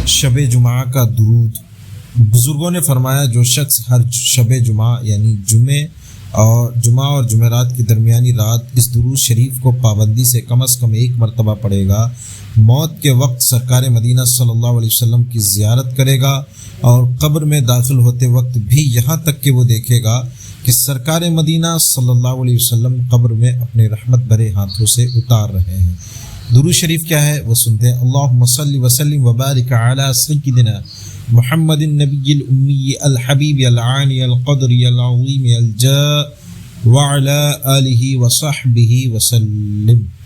شب جمعہ کا درود۔ بزرگوں نے فرمایا جو شخص ہر شب جمعہ یعنی جمعہ اور جمعرات کی درمیانی رات اس درود شریف کو پابندی سے کم از کم ایک مرتبہ پڑھے گا، موت کے وقت سرکار مدینہ صلی اللہ علیہ وسلم کی زیارت کرے گا اور قبر میں داخل ہوتے وقت بھی یہاں تک کہ وہ دیکھے گا کہ سرکار مدینہ صلی اللہ علیہ وسلم قبر میں اپنے رحمت بھرے ہاتھوں سے اتار رہے ہیں۔ درود شریف کیا ہے وہ سنتے ہیں۔ اللہم صلی وسلم وبارک علی سیدنا محمد النبی الامی الحبیب العانی القدر العظیم الجاہ وعلی آلہ وصحبہ وسلم۔